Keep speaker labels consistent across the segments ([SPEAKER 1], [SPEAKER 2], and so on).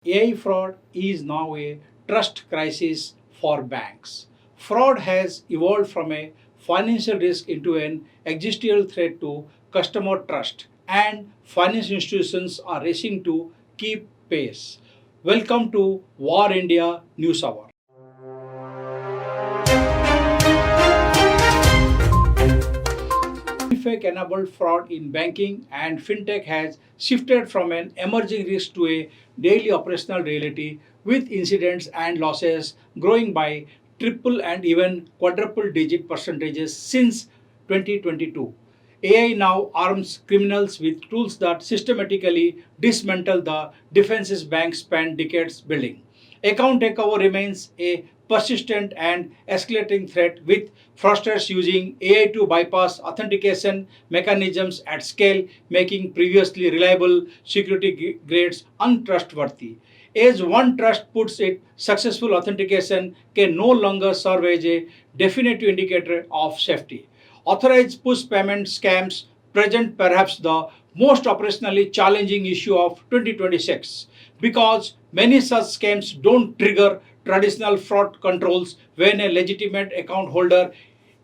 [SPEAKER 1] AI fraud is now a trust crisis for banks. Fraud has evolved from a financial risk into an existential threat to customer trust, and financial institutions are racing to keep pace. Welcome to War India News Hour. Fake enabled fraud in banking and fintech has shifted from an emerging risk to a daily operational reality, with incidents and losses growing by triple and even quadruple digit percentages since 2022. AI now arms criminals with tools that systematically dismantle the defenses banks spent decades building. Account takeover remains a persistent and escalating threat, with fraudsters using AI to bypass authentication mechanisms at scale, making previously reliable security grades untrustworthy. As one trust puts it, successful authentication can no longer serve as a definitive indicator of safety. Authorized push payment scams present perhaps the most operationally challenging issue of 2026, because many such scams don't trigger traditional fraud controls when a legitimate account holder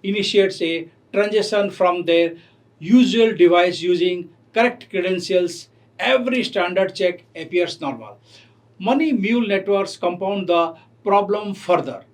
[SPEAKER 1] initiates a transaction from their usual device using correct credentials. Every standard check appears normal. Money mule networks compound the problem further.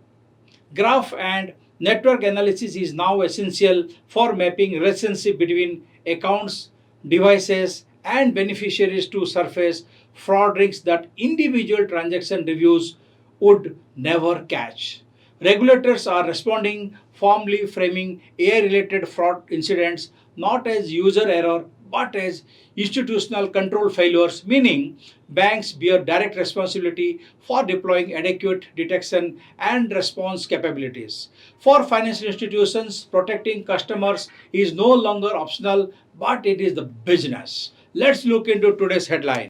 [SPEAKER 1] Graph and network analysis is now essential for mapping relationship between accounts, devices, and beneficiaries to surface fraud risks that individual transaction reviews would never catch. Regulators are responding firmly, framing AI related fraud incidents not as user error but as institutional control failures, meaning banks bear direct responsibility for deploying adequate detection and response capabilities. For financial institutions, protecting customers is no longer optional, but it is the business. Let's look into today's headline.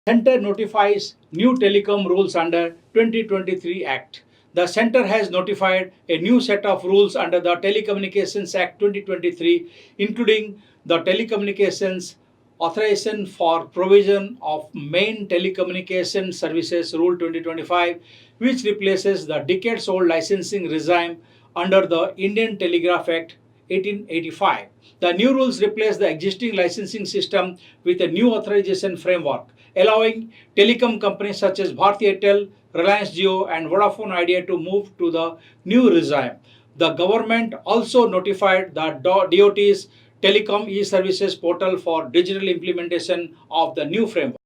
[SPEAKER 1] Center notifies new telecom rules under 2023 Act. The center has notified a new set of rules under the Telecommunications Act 2023, including the Telecommunications Authorization for Provision of Main Telecommunication Services Rule 2025, which replaces the decades old licensing regime under the Indian Telegraph Act 1885. The new rules replace the existing licensing system with a new authorization framework, allowing telecom companies such as Bharti Airtel, Reliance Jio, and Vodafone Idea to move to the new regime. The government also notified the DOT's Telecom e-Services portal for digital implementation of the new framework.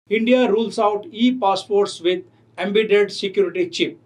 [SPEAKER 1] India rules out e-passports with embedded security chip.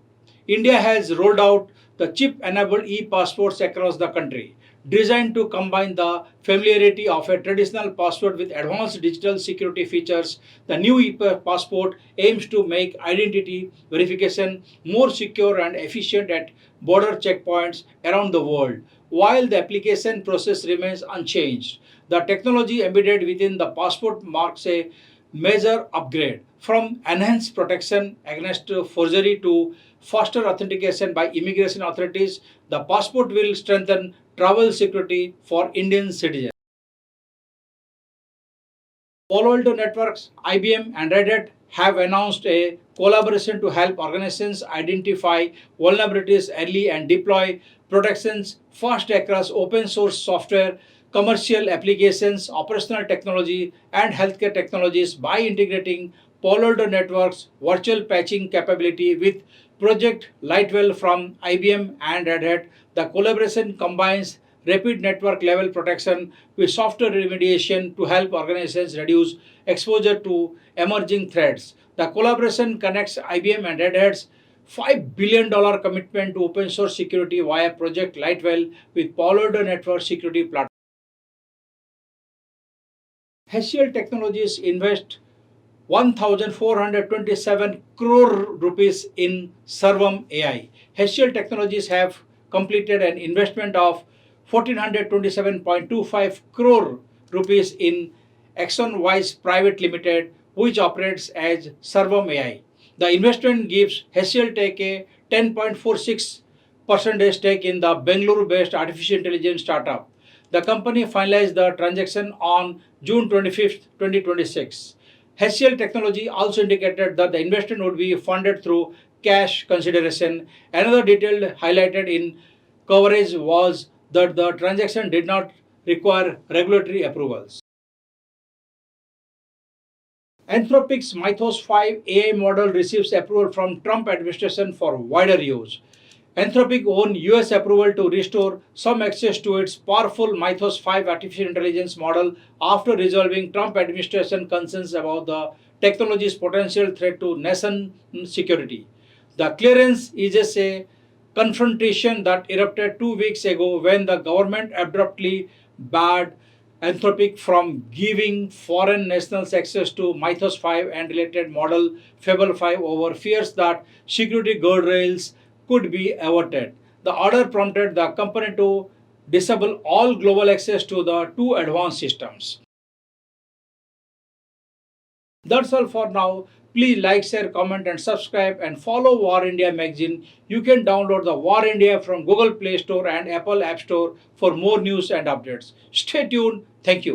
[SPEAKER 1] India has rolled out the chip-enabled e-passports across the country, designed to combine the familiarity of a traditional passport with advanced digital security features. The new e-passport aims to make identity verification more secure and efficient at border checkpoints around the world, while the application process remains unchanged. The technology embedded within the passport marks a major upgrade, from enhanced protection against forgery to faster authentication by immigration authorities. The passport will strengthen travel security for Indian citizens. Palo Alto Networks, IBM, and Red Hat have announced a collaboration to help organizations identify vulnerabilities early and deploy protections fast across open source software, commercial applications, operational technology, and healthcare technologies. By integrating Palo Alto Networks' virtual patching capability with Project Lightwell from IBM and Red Hat, the collaboration combines rapid network level protection with software remediation to help organizations reduce exposure to emerging threats. The collaboration connects IBM and Red Hat's $5 billion commitment to open source security via Project Lightwell with Palo Alto Network Security Platform. HCL Technologies invest 1,427 crore rupees in Servam AI. HCL Technologies have completed an investment of 1,427.25 crore rupees in Exxon Private Limited, which operates as Servam AI. The investment gives HCL Tech a 10.46% stake in the Bangalore-based artificial intelligence startup. The company finalized the transaction on June 25, 2026. HCL Technology also indicated that the investment would be funded through cash consideration. Another detail highlighted in coverage was that the transaction did not require regulatory approvals. Anthropic's Mythos 5 AI model receives approval from Trump administration for wider use. Anthropic won US approval to restore some access to its powerful Mythos 5 artificial intelligence model after resolving Trump administration concerns about the technology's potential threat to nation security. The clearance is just a confrontation that erupted 2 weeks ago when the government abruptly barred Anthropic from giving foreign nationals access to Mythos 5 and related model Fable 5 over fears that security guardrails could be averted. The order prompted the company to disable all global access to the two advanced systems. That's all for now. Please like, share, comment, and subscribe, and follow War India magazine. You can download the War India from Google Play Store and Apple App Store for more news and updates. Stay tuned. Thank you.